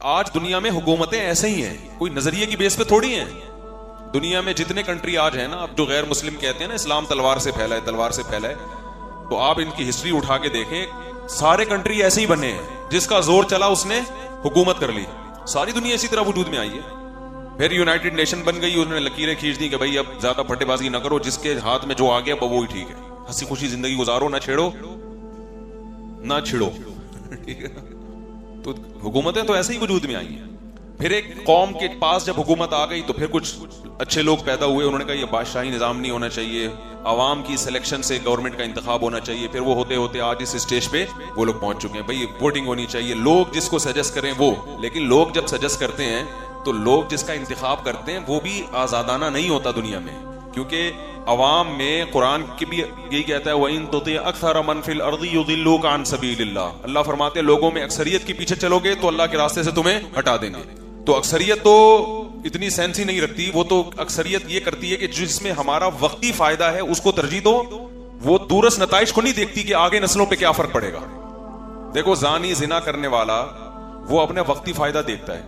आज दुनिया में हुकूमतें ऐसे ही हैं, कोई नजरिए की बेस पे थोड़ी हैं। दुनिया में जितने कंट्री आज हैं ना, अब जो गैर मुस्लिम कहते हैं ना इस्लाम तलवार से फैला है, तलवार से फैला है, तो आप इनकी हिस्ट्री उठा के देखें, सारे कंट्री ऐसे ही बने हैं। जिसका जोर चला उसने हुकूमत कर ली। सारी दुनिया इसी तरह वजूद में आई है। फिर यूनाइटेड नेशन बन गई, उन्होंने लकीरें खींच दी कि भाई अब ज्यादा फटेबाजी ना करो, जिसके हाथ में जो आ गया वो ही ठीक है, हंसी खुशी जिंदगी गुजारो, ना छेड़ो ना छिड़ो। ठीक है, तो हुकूमतें तो ऐसे ही वजूद में आई हैं। फिर एक कौम के पास जब हुकूमत आ गई तो फिर कुछ अच्छे लोग पैदा हुए, उन्होंने कहा ये बादशाही निजाम नहीं होना चाहिए, आवाम की सिलेक्शन से गवर्नमेंट का इंतखाब होना चाहिए। फिर वो होते होते आज इस स्टेज पे वो लोग पहुंच चुके हैं, भाई वोटिंग होनी चाहिए, लोग जिसको सजेस्ट करें वो। लेकिन लोग जब सजेस्ट करते हैं तो लोग जिसका इंतखाब करते हैं वो भी आजादाना नहीं होता दुनिया में, क्योंकि अवाम में कुरान की भी यही कहता है वइन तुती अक्सर मन फिल अर्दी युदिल्लुक अन सबीलिल्लाह। अल्लाह फरमाते हैं लोगों में अक्सरियत के पीछे चलोगे तो अल्लाह के रास्ते से तुम्हें हटा देंगे। तो अक्सरियत तो इतनी सेंस ही नहीं रखती, वो तो अक्सरियत ये करती है कि जिसमें हमारा वक्ती फायदा है उसको तरजीह दो, वो दूरस नताइज को नहीं देखती कि आगे नस्लों पे क्या फर्क पड़ेगा। देखो जानी जिना करने वाला वो अपने वक्ती फायदा देखता है,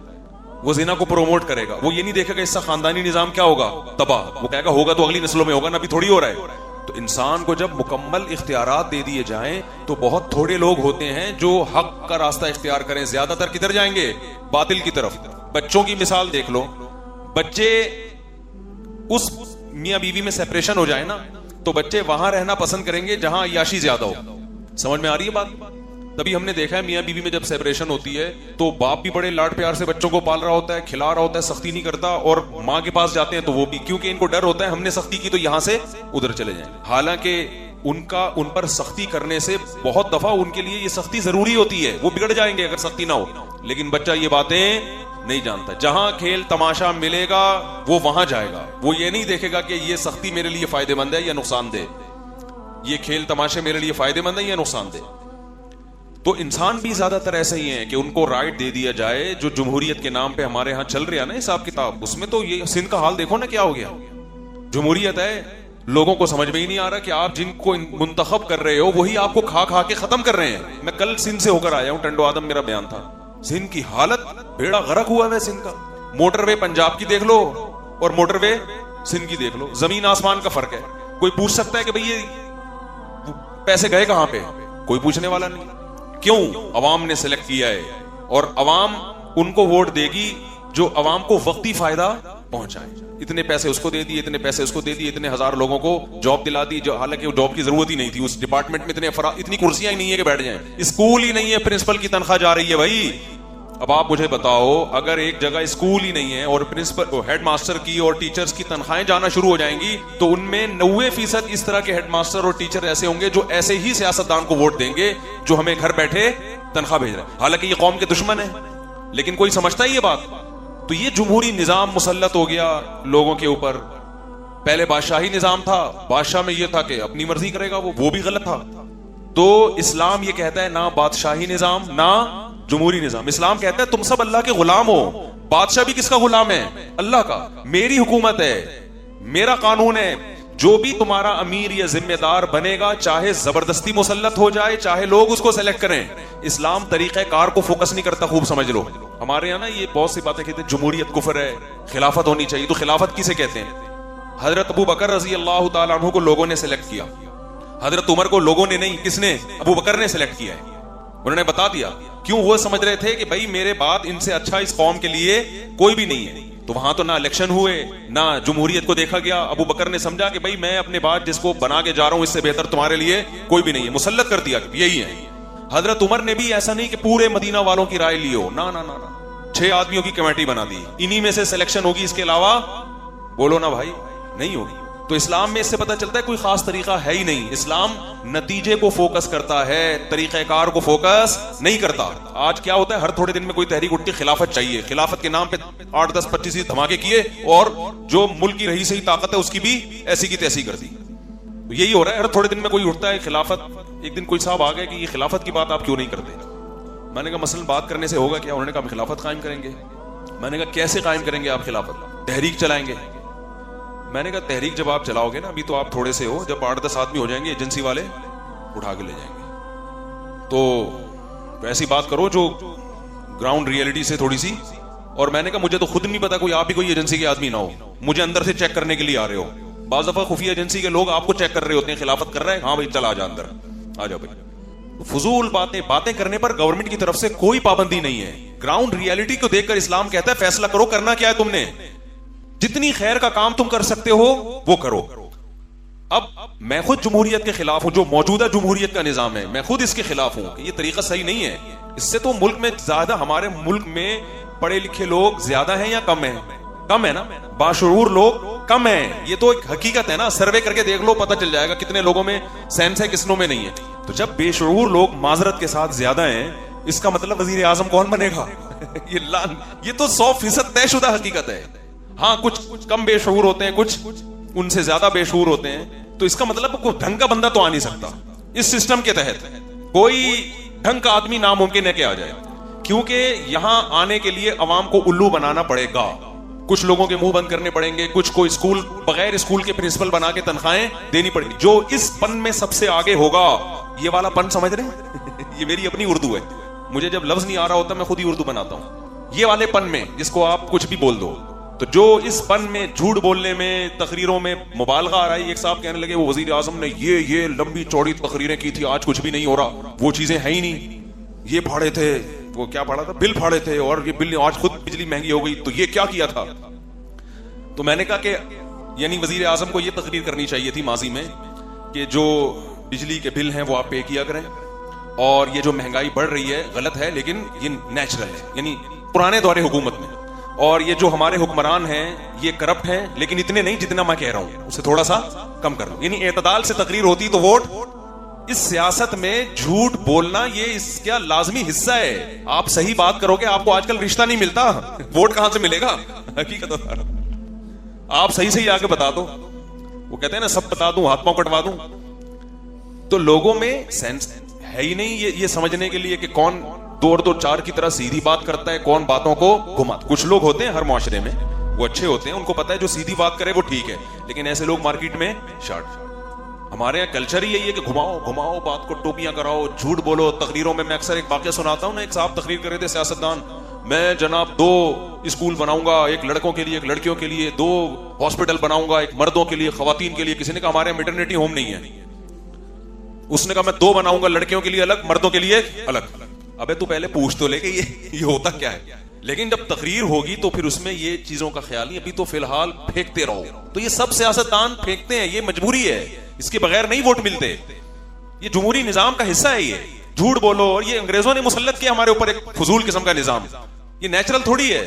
वो जिना को प्रोमोट करेगा, वो ये नहीं देखेगा इससे खानदानी निजाम क्या होगा, तबाह। वो कहेगा होगा तो अगली नस्लों में होगा ना, अभी थोड़ी हो रहा है। तो इंसान को जब मुकम्मल इख्तियारात दे दिए जाएं तो बहुत थोड़े लोग होते हैं जो हक का रास्ता इख्तियार करें, ज्यादातर किधर जाएंगे, बातिल की तरफ। बच्चों की मिसाल देख लो, बच्चे उस मियां बीवी में सेपरेशन हो जाए ना तो बच्चे वहां रहना पसंद करेंगे जहां अय्याशी ज्यादा हो। समझ में आ रही है बात? तभी हमने देखा है मियां बीवी में जब सेपरेशन होती है तो बाप भी बड़े लाड प्यार से बच्चों को पाल रहा होता है, खिला रहा होता है, सख्ती नहीं करता, और माँ के पास जाते हैं तो वो भी, क्योंकि इनको डर होता है हमने सख्ती की तो यहां से उधर चले जाएं। हालांकि उन पर सख्ती करने से बहुत दफा उनके लिए ये सख्ती जरूरी होती है, वो बिगड़ जाएंगे अगर सख्ती ना हो। लेकिन बच्चा ये बातें नहीं जानता, जहां खेल तमाशा मिलेगा वो वहां जाएगा। वो ये नहीं देखेगा कि ये सख्ती मेरे लिए फायदेमंद है या नुकसानदेह, ये खेल तमाशे मेरे लिए फायदेमंद है या नुकसानदेह। तो इंसान भी ज्यादातर ऐसे ही हैं कि उनको राइट दे दिया जाए, जो जमहूरियत के नाम पे हमारे यहाँ चल रहा है ना हिसाब किताब, उसमें तो ये सिंध का हाल देखो ना क्या हो गया। जमहूरियत है, लोगों को समझ में ही नहीं आ रहा कि आप जिनको मुंतखब कर रहे हो वही आपको खा खा के खत्म कर रहे हैं। मैं कल सिंध से होकर आया हूँ, टंडो आदम मेरा बयान था। सिंध की हालत बेड़ा गर्क हुआ है सिंध का। मोटरवे पंजाब की देख लो और मोटरवे सिंध की देख लो, जमीन आसमान का फर्क है। कोई पूछ सकता है कि भाई ये पैसे गए कहां पे? कोई पूछने वाला नहीं। क्यों? अवाम ने सिलेक्ट किया है, और अवाम उनको वोट देगी जो अवाम को वक्ती फायदा पहुंचाए। इतने पैसे उसको दे दिए, इतने पैसे उसको दे दिए, इतने हजार लोगों को जॉब दिला दी, जो हालांकि जॉब की जरूरत ही नहीं थी। उस डिपार्टमेंट में इतनी कुर्सियां ही नहीं है कि बैठ जाएं। स्कूल ही नहीं है, प्रिंसिपल की तनख्वाह जा रही है भाई। अब आप मुझे बताओ, अगर एक जगह स्कूल ही नहीं है और प्रिंसिपल हेडमास्टर की और टीचर्स की तनख्वाहें जाना शुरू हो जाएंगी तो उनमें 90% इस तरह के हेडमास्टर और टीचर ऐसे होंगे जो ऐसे ही सियासतदान को वोट देंगे जो हमें घर बैठे तनख्वाह भेज रहे हैं, हालांकि ये कौम के दुश्मन है, लेकिन कोई समझता है ये बात? तो ये जमहूरी निजाम मुसल्लत हो गया लोगों के ऊपर। पहले बादशाही निजाम था, बादशाह में ये था कि अपनी मर्जी करेगा, वो भी गलत था। तो इस्लाम ये कहता है ना बादशाही निजाम ना जमहूरी निजाम। इस्लाम कहता है तुम सब अल्लाह के गुलाम हो। बादशाह भी किसका गुलाम है? अल्लाह का। मेरी हुकूमत है, मेरा कानून है, जो भी तुम्हारा अमीर या जिम्मेदार बनेगा, चाहे जबरदस्ती मुसल्लत हो जाए, चाहे लोग उसको सेलेक्ट करें। इस्लाम तरीक़े कार को फोकस नहीं करता, खूब समझ लो। हमारे यहाँ ना ये बहुत सी बातें कहते हैं जमहूरियत कुफर है, खिलाफत होनी चाहिए। तो खिलाफत किसे कहते हैं? हजरत अबू बकर रजी अल्लाह तआला अन्हु को लोगों ने सिलेक्ट किया, हजरत उमर को लोगों ने नहीं, किसने? अबू बकर ने सिलेक्ट किया है। उन्होंने बता दिया, क्यों? वो समझ रहे थे कि भाई मेरे बाद इनसे अच्छा इस कौम के लिए कोई भी नहीं है। तो वहां तो ना इलेक्शन हुए ना जमहूरियत को देखा गया। अबू बकर ने समझा कि भाई मैं अपने बाद जिसको बना के जा रहा हूं इससे बेहतर तुम्हारे लिए कोई भी नहीं है, मुसल्लत कर दिया, यही है। हजरत उमर ने भी ऐसा नहीं कि पूरे मदीना वालों की राय लियो, ना ना ना ना, 6 आदमियों की कमेटी बना दी, इन्हीं में से सिलेक्शन होगी, इसके अलावा बोलो ना भाई, नहीं होगी। तो इस्लाम में इससे पता चलता है कोई खास तरीका है ही नहीं। इस्लाम नतीजे को फोकस करता है, तरीक़ेकार को फोकस नहीं करता। आज क्या होता है, हर थोड़े दिन में कोई तहरीक उठती, खिलाफत चाहिए, खिलाफत के नाम पे 8, 10, 25 धमाके किए और जो मुल्क की रही सही ताकत है उसकी भी ऐसी की तैसी कर दी। तो यही हो रहा है, हर थोड़े दिन में कोई उठता है खिलाफत। एक दिन कोई साहब आ गए कि ये खिलाफत की बात आप क्यों नहीं करते? मैंने कहा मसलन बात करने से होगा क्या? उन्होंने कहा खिलाफत कायम करेंगे। मैंने कहा कैसे कायम करेंगे आप खिलाफत? तहरीक चलाएंगे। मैंने कहा तहरीक जब आप चलाओगे ना, अभी तो आप थोड़े से हो, जब 8-10 आदमी हो जाएंगे एजेंसी वाले उठा के ले जाएंगे। तो ऐसी बात करो जो ग्राउंड रियलिटी से थोड़ी सी, और मैंने कहा मुझे तो खुद नहीं पता, कोई आप ही कोई एजेंसी के आदमी ना हो, मुझे अंदर से चेक करने के लिए आ रहे हो। बाज़ दफा खुफिया एजेंसी के लोग आपको चेक कर रहे होते हैं, खिलाफत कर रहा है, हाँ भाई चल आ जा अंदर, आ जाओ भाई। फजूल बातें करने पर गवर्नमेंट की तरफ से कोई पाबंदी नहीं है। ग्राउंड रियलिटी को देखकर इस्लाम कहता है फैसला करो, करना क्या है तुमने, जितनी खैर का काम तुम कर सकते हो वो करो। अब मैं खुद जमहूरियत के खिलाफ हूं, जो मौजूदा जमहूरियत का निजाम है मैं खुद इसके खिलाफ हूं कि ये तरीका सही नहीं है। इससे तो मुल्क में ज्यादा, हमारे मुल्क में पढ़े लिखे लोग ज्यादा हैं या कम है? कम है ना, बाशऊर लोग कम है, ये तो एक हकीकत है ना। सर्वे करके देख लो, पता चल जाएगा कितने लोगों में सेंस है, किसनों में नहीं है। तो जब बेशऊर लोग माजरत के साथ ज्यादा हैं, इसका मतलब वजीर आजम कौन बनेगा? ये तो 100% तयशुदा हकीकत है। हाँ, कुछ कम बेशऊर होते हैं, कुछ उनसे ज्यादा बेशऊर होते हैं, तो इसका मतलब कोई ढंग का बंदा तो आ नहीं सकता इस सिस्टम के तहत। कोई ढंग का आदमी नामुमकिन है कि आ जाए, क्योंकि यहां आने के लिए अवाम को उल्लू बनाना पड़ेगा, कुछ लोगों के मुंह बंद करने पड़ेंगे, कुछ को स्कूल बगैर स्कूल के प्रिंसिपल बना के तनख्वाहें देनी पड़ेगी। जो इस पन में सबसे आगे होगा, ये वाला पन समझ रहे हैं? ये मेरी अपनी उर्दू है, मुझे जब लफ्ज नहीं आ रहा होता मैं खुद ही उर्दू बनाता हूं। ये वाले पन में जिसको आप कुछ भी बोल दो, तो जो इस पन में, झूठ बोलने में, तकरीरों में मुबालगा आ रहा है। एक साहब कहने लगे वो वजीर आजम ने ये लंबी चौड़ी तकरीरें की थी, आज कुछ भी नहीं हो रहा, वो चीजें है ही नहीं, ये फाड़े थे, वो क्या फाड़ा था, बिल फाड़े थे, और ये बिल आज खुद बिजली महंगी हो गई, तो ये क्या किया था। तो मैंने कहा कि यानी वजीर आजम को ये तकरीर करनी चाहिए थी माजी में कि जो बिजली के बिल हैं वो आप पे किया करें, और ये जो महंगाई बढ़ रही है गलत है, लेकिन ये नेचुरल है, यानी पुराने दौरे हुकूमत में, और ये जो हमारे हुक्मरान हैं ये करप्ट हैं, लेकिन इतने नहीं जितना मैं कह रहा हूं, उसे थोड़ा सा कम कर लो। यानी एतदाल से तकरीर होती तो वोट। इस सियासत में झूठ बोलना ये इसका लाजमी हिस्सा है। आप सही बात करोगे, आपको आजकल रिश्ता नहीं मिलता, वोट कहां से मिलेगा? हकीकत बता रहा, आप सही सही आके बता दो। वो कहते हैं ना, सब बता दूं, हाथ पांव कटवा दूं। तो लोगों में सेंस है ही नहीं ये समझने के लिए कि कौन दो और दो चार की तरह सीधी बात करता है, कौन बातों को घुमाता। कुछ लोग होते हैं हर माशरे में, वो अच्छे होते हैं, उनको पता है जो सीधी बात करे वो ठीक है, लेकिन ऐसे लोग मार्केट में शार्ट। हमारे यहाँ कल्चर ही यही है कि घुमाओ बात को, टोपियां कराओ, झूठ बोलो। तकरीरों में मैं अक्सर एक वाकया सुनाता हूँ ना, एक साहब तकरीर कर रहे थे, सियासतदान, मैं जनाब 2 स्कूल बनाऊंगा, एक लड़कों के लिए एक लड़कियों के लिए, 2 हॉस्पिटल बनाऊंगा, एक मर्दों के लिए खवातीन के लिए। किसी ने कहा हमारे मैटरनिटी होम नहीं है, उसने कहा मैं 2 बनाऊंगा, लड़कियों के लिए अलग, मर्दों के लिए अलग। अबे तू पहले पूछ तो ले कि ये होता क्या है। लेकिन जब तकरीर होगी तो फिर उसमें ये चीजों का ख्याल नहीं, अभी तो फिलहाल फेंकते रहो। तो ये सब सियासतदान फेंकते हैं, ये मजबूरी है, इसके बगैर नहीं वोट मिलते, ये जमहूरी निजाम का हिस्सा है। ये झूठ बोलो, और ये अंग्रेजों ने मुसल्लत किया हमारे ऊपर एक फजूल किस्म का निजाम, ये नेचुरल थोड़ी है।